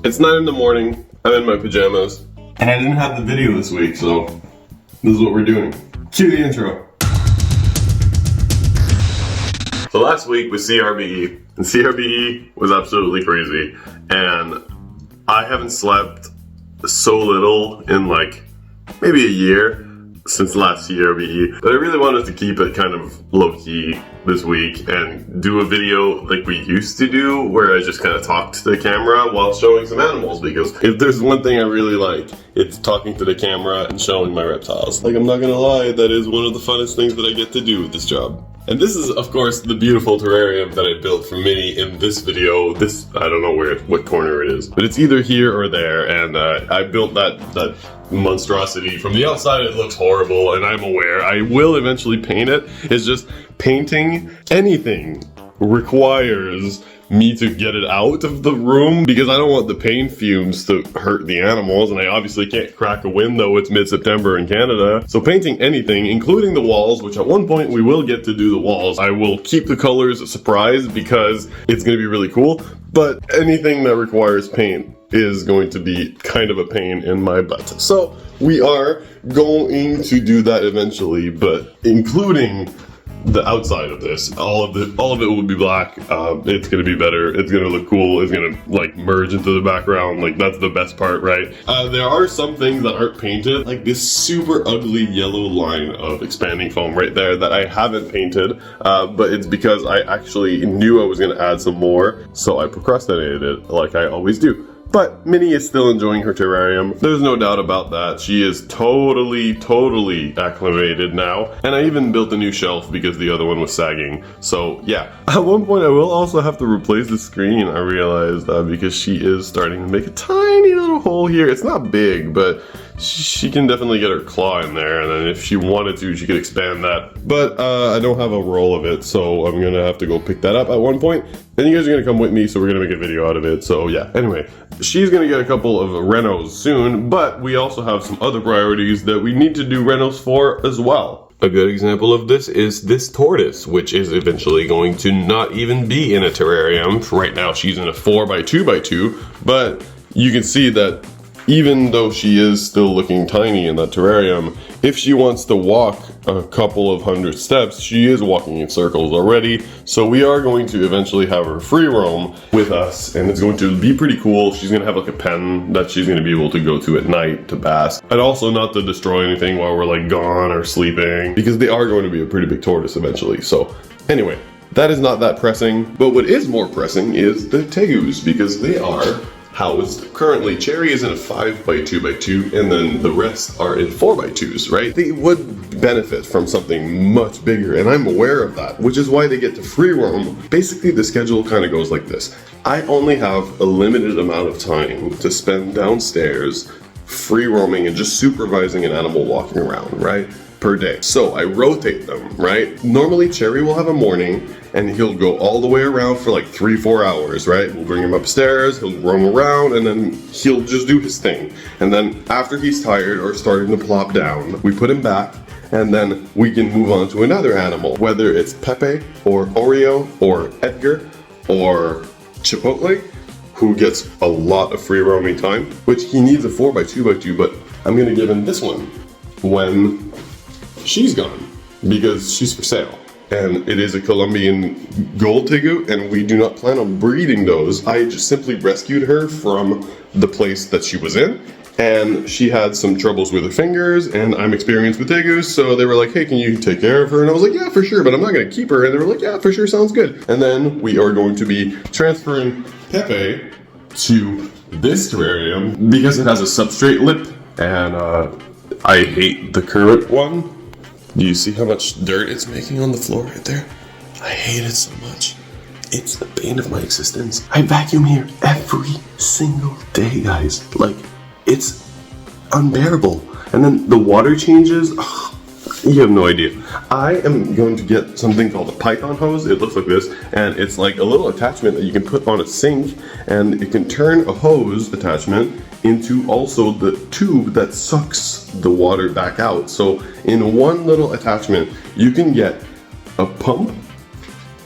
It's 9 in the morning, I'm in my pajamas, and I didn't have the video this week, so this is what we're doing. Cue the intro. So last week was CRBE, and CRBE was absolutely crazy, and I haven't slept so little in like maybe a year since last CRBE, but I really wanted to keep it kind of low-key this week and do a video like we used to do where I just kind of talked to the camera while showing some animals, because if there's one thing I really like, it's talking to the camera and showing my reptiles. Like, I'm not gonna lie, that is one of the funnest things that I get to do with this job. And this is, of course, the beautiful terrarium that I built for Minnie in this video. This, I don't know what corner it is, but it's either here or there, and I built that monstrosity. From the outside it looks horrible, and I'm aware I will eventually paint it. It's just painting anything requires me to get it out of the room because I don't want the paint fumes to hurt the animals, and I obviously can't crack a window. It's mid-September in Canada. So painting anything, including the walls, which at one point we will get to do the walls. I will keep the colors a surprise because it's going to be really cool, but anything that requires paint is going to be kind of a pain in my butt. So we are going to do that eventually, but including the outside of this, all of it will be black. It's gonna be better. It's gonna look cool. It's gonna like merge into the background. Like, that's the best part, right? There are some things that aren't painted, like this super ugly yellow line of expanding foam right there that I haven't painted, but it's because I actually knew I was gonna add some more, so I procrastinated it like I always do. But Minnie is still enjoying her terrarium. There's no doubt about that. She is totally acclimated now. And I even built a new shelf because the other one was sagging. So yeah. At one point I will also have to replace the screen, I realized, because she is starting to make a tiny little hole here. It's not big, but she can definitely get her claw in there, and then if she wanted to, she could expand that. But I don't have a roll of it, so I'm gonna have to go pick that up at one point. And you guys are gonna come with me, so we're gonna make a video out of it. So yeah, anyway, she's gonna get a couple of renos soon, but we also have some other priorities that we need to do renos for as well. A good example of this is this tortoise, which is eventually going to not even be in a terrarium. Right now she's in a 4x2x2, but you can see that even though she is still looking tiny in that terrarium, if she wants to walk a couple of hundred steps, she is walking in circles already. So we are going to eventually have her free roam with us, and it's going to be pretty cool. She's going to have like a pen that she's going to be able to go to at night to bask, and also not to destroy anything while we're like gone or sleeping, because they are going to be a pretty big tortoise eventually. So anyway, that is not that pressing, but what is more pressing is the tegus, because they are housed currently. Cherry is in a 5x2x2, and then the rest are in 4x2s, right? They would benefit from something much bigger, and I'm aware of that, which is why they get to free roam. Basically, the schedule kind of goes like this. I only have a limited amount of time to spend downstairs free roaming and just supervising an animal walking around, right? Per day. So I rotate them, right? Normally Cherry will have a morning and he'll go all the way around for like 3-4 hours, right? We'll bring him upstairs, he'll roam around, and then he'll just do his thing. And then after he's tired or starting to plop down, we put him back, and then we can move on to another animal, whether it's Pepe or Oreo or Edgar or Chipotle, who gets a lot of free roaming time, which he needs a 4x2x2, but I'm gonna give him this one when she's gone, because she's for sale. And it is a Colombian gold tegu, and we do not plan on breeding those. I just simply rescued her from the place that she was in, and she had some troubles with her fingers, and I'm experienced with tegus, so they were like, hey, can you take care of her? And I was like, yeah, for sure, but I'm not gonna keep her. And they were like, yeah, for sure, sounds good. And then we are going to be transferring Pepe to this terrarium because it has a substrate lip, and I hate the current one. Do you see how much dirt it's making on the floor right there? I hate it so much. It's the bane of my existence. I vacuum here every single day, guys. Like, it's unbearable. And then the water changes. Ugh, you have no idea. I am going to get something called a Python hose. It looks like this, and it's like a little attachment that you can put on a sink, and it can turn a hose attachment into also the tube that sucks the water back out. So in one little attachment, you can get a pump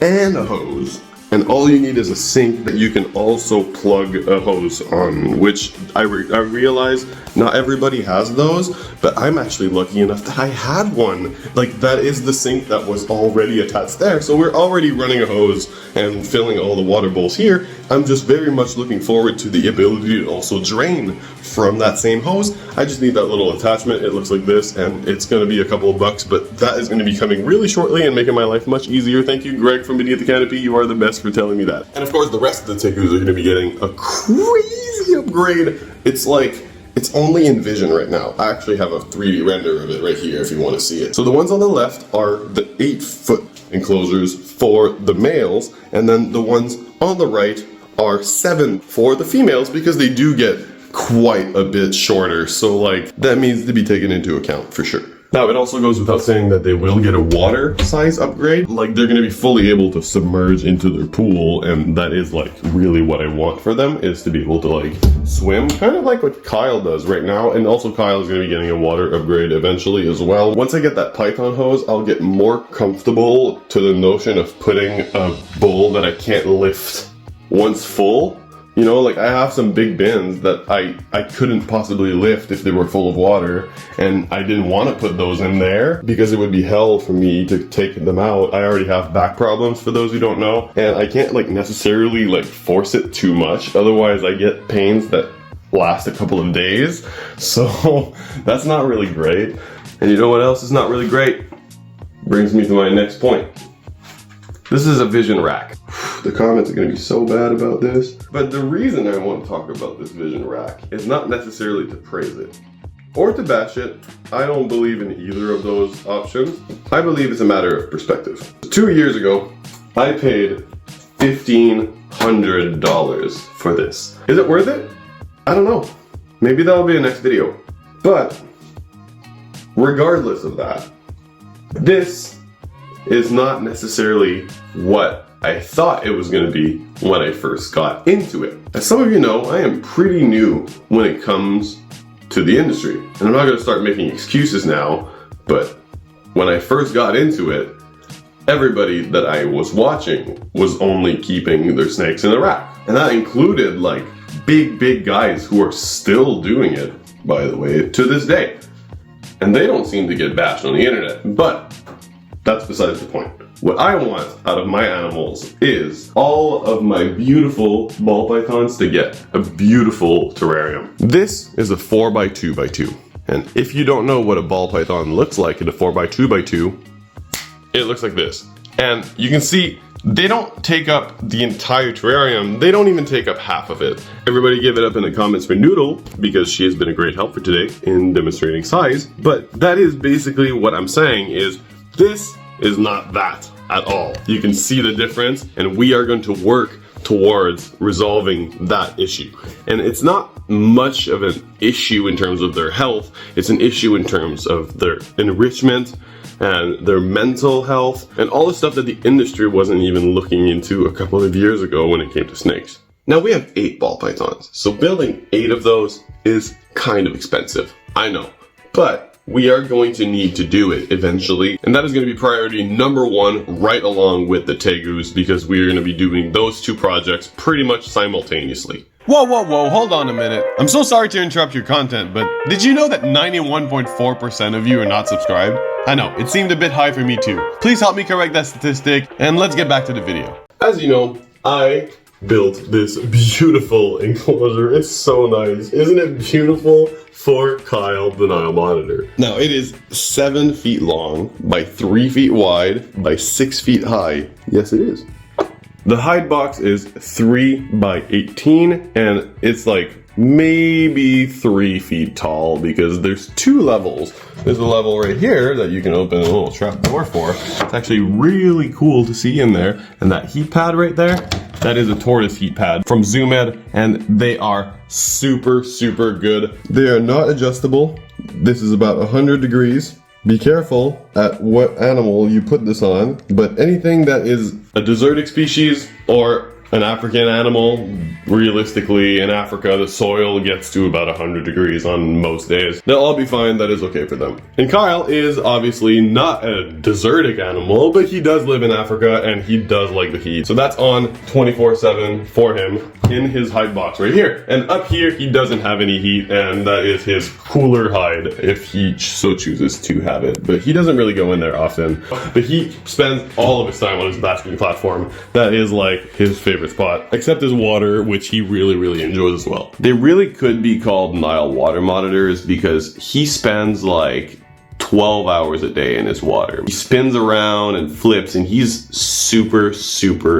and a hose And all you need is a sink that you can also plug a hose on, which I realize not everybody has those, but I'm actually lucky enough that I had one. Like, that is the sink that was already attached there, so we're already running a hose and filling all the water bowls here. I'm just very much looking forward to the ability to also drain from that same hose. I just need that little attachment. It looks like this, and it's going to be a couple of bucks, but that is going to be coming really shortly and making my life much easier. Thank you, Greg from Beneath the Canopy. You are the best for telling me that. And of course, the rest of the Tegus are going to be getting a crazy upgrade. It's like, it's only in Vision right now. I actually have a 3D render of it right here if you want to see it. So the ones on the left are the 8-foot enclosures for the males, and then the ones on the right are 7 for the females, because they do get quite a bit shorter. So like, that needs to be taken into account for sure. Now, it also goes without saying that they will get a water size upgrade. Like, they're going to be fully able to submerge into their pool, and that is like really what I want for them, is to be able to like swim, kind of like what Kyle does right now. And also Kyle is going to be getting a water upgrade eventually as well. Once I get that Python hose, I'll get more comfortable to the notion of putting a bowl that I can't lift once full. You know, like, I have some big bins that I couldn't possibly lift if they were full of water, and I didn't want to put those in there because it would be hell for me to take them out. I already have back problems, for those who don't know, and I can't like necessarily like force it too much, otherwise I get pains that last a couple of days. So that's not really great. And you know what else is not really great? Brings me to my next point. This is a Vision rack. The comments are going to be so bad about this. But the reason I want to talk about this Vision rack is not necessarily to praise it or to bash it. I don't believe in either of those options. I believe it's a matter of perspective. 2 years ago, I paid $1,500 for this. Is it worth it? I don't know. Maybe that'll be a next video. But regardless of that, this is not necessarily what I thought it was going to be when I first got into it. As some of you know, I am pretty new when it comes to the industry. And I'm not going to start making excuses now, but when I first got into it, everybody that I was watching was only keeping their snakes in the rack. And that included like big guys who are still doing it, by the way, to this day. And they don't seem to get bashed on the internet, but that's besides the point. What I want out of my animals is all of my beautiful ball pythons to get a beautiful terrarium. This is a 4x2x2. And if you don't know what a ball python looks like in a 4x2x2, it looks like this. And you can see they don't take up the entire terrarium. They don't even take up half of it. Everybody give it up in the comments for Noodle, because she has been a great help for today in demonstrating size. But that is basically what I'm saying, is this is not that at all. You can see the difference, and we are going to work towards resolving that issue. And it's not much of an issue in terms of their health, it's an issue in terms of their enrichment and their mental health and all the stuff that the industry wasn't even looking into a couple of years ago when it came to snakes. Now, we have 8 ball pythons, so building 8 of those is kind of expensive, I know, but we are going to need to do it eventually, and that is going to be priority number 1 right along with the Tegus, because we are going to be doing those 2 projects pretty much simultaneously. Whoa, hold on a minute. I'm so sorry to interrupt your content, but did you know that 91.4% of you are not subscribed? I know, it seemed a bit high for me too. Please help me correct that statistic, and let's get back to the video. As you know, I built this beautiful enclosure. It's so nice. Isn't it beautiful? For Kyle, the Nile monitor. Now, it is 7 feet long by 3 feet wide by 6 feet high. Yes, it is. The hide box is 3 by 18, and it's like maybe 3 feet tall because there's 2 levels. There's a level right here that you can open a little trap door for. It's actually really cool to see in there. And that heat pad right there, that is a tortoise heat pad from Zoomed, and they are super good. They are not adjustable. This is about 100 degrees. Be careful at what animal you put this on, but anything that is a desertic species or an African animal, realistically in Africa, the soil gets to about 100 degrees on most days. They'll all be fine, that is okay for them. And Kyle is obviously not a desertic animal, but he does live in Africa and he does like the heat. So that's on 24/7 for him in his hide box right here. And up here, he doesn't have any heat, and that is his cooler hide if he so chooses to have it. But he doesn't really go in there often. But he spends all of his time on his basking platform. That is like his favorite spot, except his water, which he really enjoys as well. They really could be called Nile water monitors because he spends like 12 hours a day in his water. He spins around and flips and he's super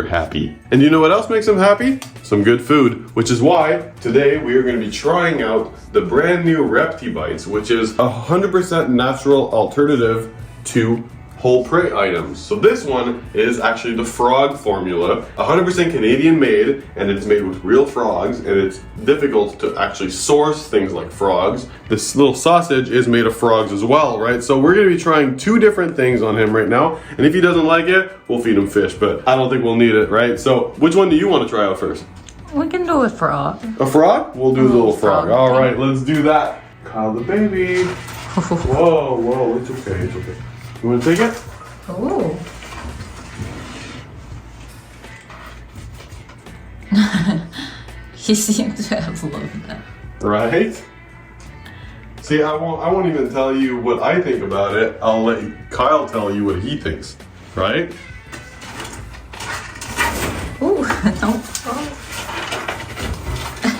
happy. And you know what else makes him happy? Some good food, which is why today we are going to be trying out the brand new Reptibites, which is a 100% natural alternative to whole prey items. So this one is actually the frog formula, 100% Canadian made, and it's made with real frogs, and it's difficult to actually source things like frogs. This little sausage is made of frogs as well, right? So we're gonna be trying 2 different things on him right now, and if he doesn't like it, we'll feed him fish, but I don't think we'll need it, right? So which one do you want to try out first? We can do a frog. A frog? We'll do the little frog. frog. All right, let's do that. Kyle the baby. Whoa, it's okay. You want to take it? Oh. He seems to have loved that. Right? See, I won't even tell you what I think about it. I'll let Kyle tell you what he thinks. Right? Ooh, no.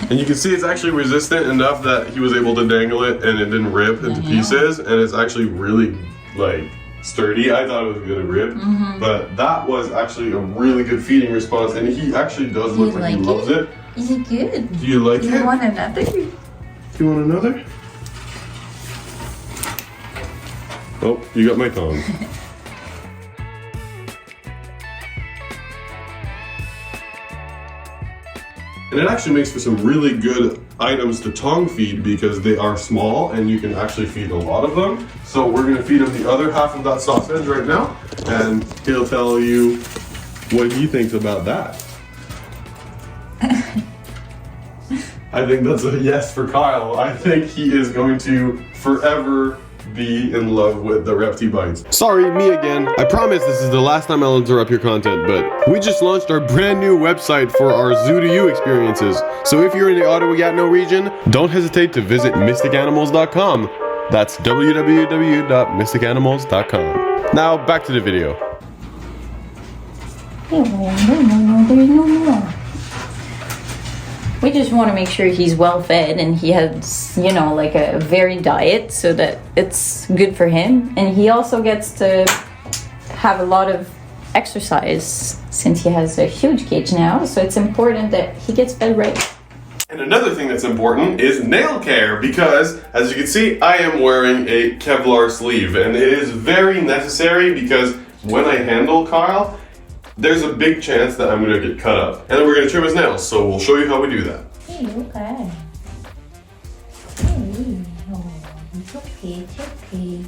And you can see it's actually resistant enough that he was able to dangle it and it didn't rip into pieces. And it's actually really, like, sturdy. I thought it was gonna rip, but that was actually a really good feeding response, and he actually does look like he loves it. Is it good? Do you like it? You want another? Do you want another? Oh, you got my tongue. And it actually makes for some really good items to tongue feed because they are small and you can actually feed a lot of them. So we're gonna feed him the other half of that sausage right now, and he'll tell you what he thinks about that. I think that's a yes for Kyle. I think he is going to forever be in love with the Reptibites. Sorry, me again. I promise this is the last time I'll interrupt your content, but we just launched our brand new website for our Zoo to You experiences. So if you're in the Ottawa Gatineau region, don't hesitate to visit mysticanimals.com. That's www.mysticanimals.com. Now back to the video. No, there's no more. We just want to make sure he's well fed and he has, you know, like a varied diet so that it's good for him. And he also gets to have a lot of exercise since he has a huge cage now. So it's important that he gets fed right. And another thing that's important is nail care because, as you can see, I am wearing a Kevlar sleeve. And it is very necessary because when I handle Kyle, there's a big chance that I'm gonna get cut up. And then we're gonna trim his nails, so we'll show you how we do that. Hey, okay. Hey, oh, it's okay, it's okay.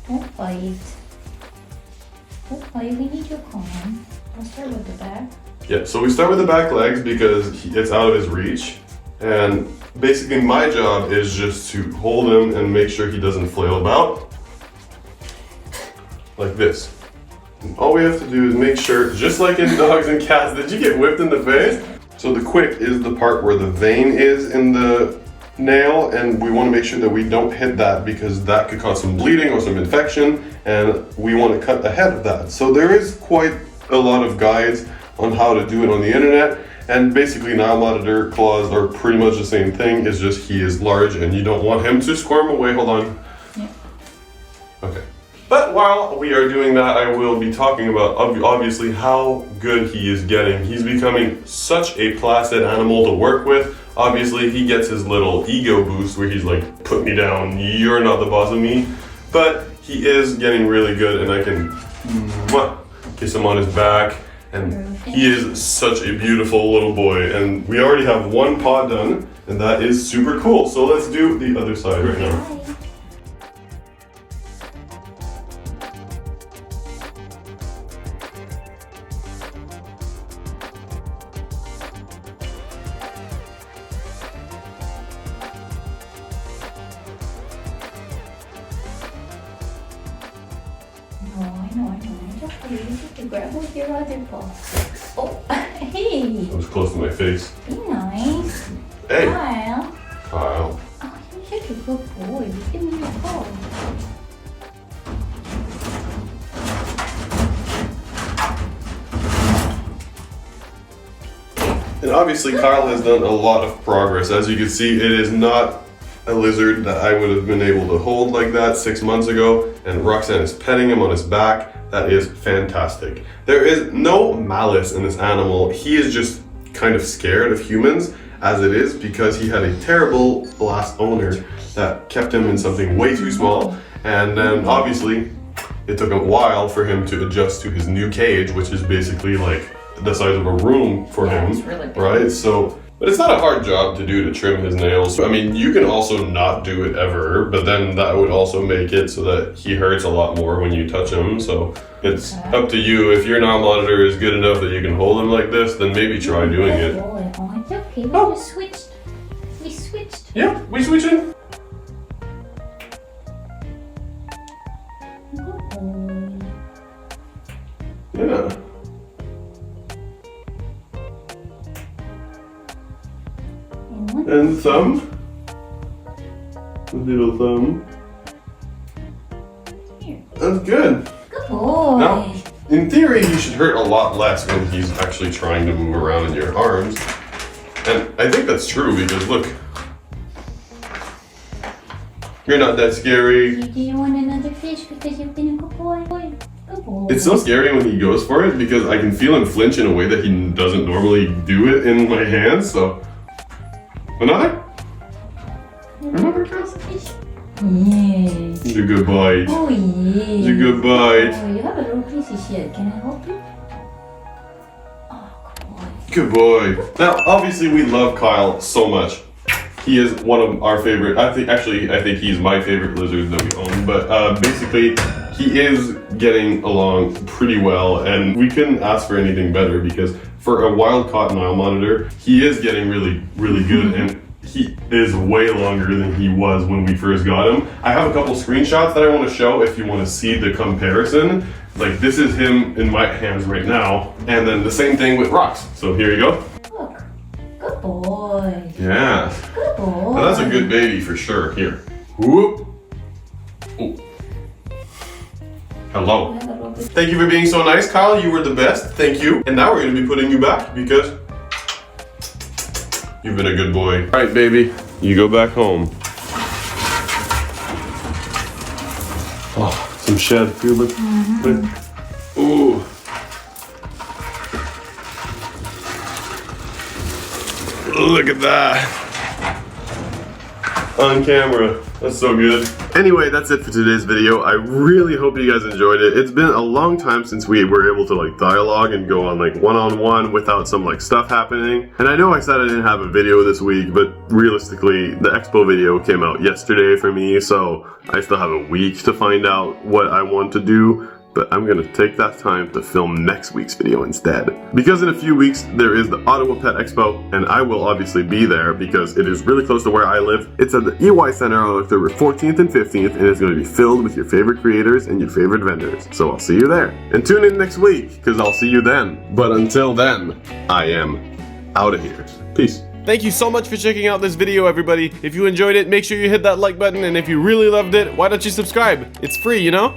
Don't fight. Don't fight, we need your calm. I'll start with the back. Yeah, so we start with the back legs because it's out of his reach. And basically my job is just to hold him and make sure he doesn't flail about. Like this. And all we have to do is make sure, just like in dogs and cats, did you get whipped in the face? So the quick is the part where the vein is in the nail, and we want to make sure that we don't hit that because that could cause some bleeding or some infection, and we want to cut ahead of that. So there is quite a lot of guides on how to do it on the internet, and basically Nile monitor claws are pretty much the same thing. It's just he is large and you don't want him to squirm away. Hold on. Yeah. Okay. But while we are doing that, I will be talking about obviously how good he is getting. He's becoming such a placid animal to work with. Obviously, he gets his little ego boost where he's like, put me down, you're not the boss of me. But he is getting really good, and I can kiss him on his back. And he is such a beautiful little boy. And we already have one paw done, and that is super cool. So let's do the other side right now. I know. It's okay. It's okay. Grab with your other paw. Oh, hey. That was close to my face. Be nice. Hey, Kyle. Kyle. Oh, you're such a good boy. Give me your paw. And obviously Kyle has done a lot of progress. As you can see, it is not a lizard that I would have been able to hold like that 6 months ago. And Roxanne is petting him on his back. That is fantastic. There is no malice in this animal. He is just kind of scared of humans as it is because he had a terrible last owner that kept him in something way too small. And then obviously it took a while for him to adjust to his new cage, which is basically like the size of a room for him, it's really big. right? So, but it's not a hard job to do to trim his nails. I mean, you can also not do it ever, but then that would also make it so that he hurts a lot more when you touch him. So it's up to you. If your nail monitor is good enough that you can hold him like this, then maybe try doing it. Oh, it's okay. We just switched. We switched. Yeah, we switching. Good boy. Yeah. And the thumb. The little thumb. Here. That's good. Good boy. Now, in theory, he should hurt a lot less when he's actually trying to move around in your arms. And I think that's true because look, you're not that scary. Do you want another fish because you've been a good boy? Good boy. It's so scary when he goes for it because I can feel him flinch in a way that he doesn't normally do it in my hands. So, another? Another cast? Yes. He's a good bite. Oh, yes. He's a good bite. Oh, you have a little piece of shit. Can I help you? Oh, good boy. Good boy. Now, obviously, we love Kyle so much. He is one of our favorite. I think he's my favorite lizard that we own. But basically, he is getting along pretty well, and we couldn't ask for anything better because for a wild-caught Nile monitor, he is getting really, really good, and he is way longer than he was when we first got him. I have a couple screenshots that I want to show if you want to see the comparison. Like, this is him in my hands right now, and then the same thing with Rox. So here you go. Look. Good boy. Yeah. Good boy. Now that's a good baby for sure. Here. Whoop. Ooh. Hello. Thank you for being so nice, Kyle. You were the best. Thank you. And now we're going to be putting you back because you've been a good boy. All right, baby. You go back home. Oh, some shed. Feel it. Ooh. Look at that. On camera. That's so good. Anyway, that's it for today's video. I really hope you guys enjoyed it. It's been a long time since we were able to like dialogue and go on like one-on-one without some like stuff happening. And I know I said I didn't have a video this week, but realistically, the expo video came out yesterday for me, so I still have a week to find out what I want to do. But I'm gonna take that time to film next week's video instead. Because in a few weeks, there is the Ottawa Pet Expo, and I will obviously be there because it is really close to where I live. It's at the EY Center on October 14th and 15th, and it's gonna be filled with your favorite creators and your favorite vendors. So I'll see you there. And tune in next week, because I'll see you then. But until then, I am out of here. Peace. Thank you so much for checking out this video, everybody. If you enjoyed it, make sure you hit that like button, and if you really loved it, why don't you subscribe? It's free, you know?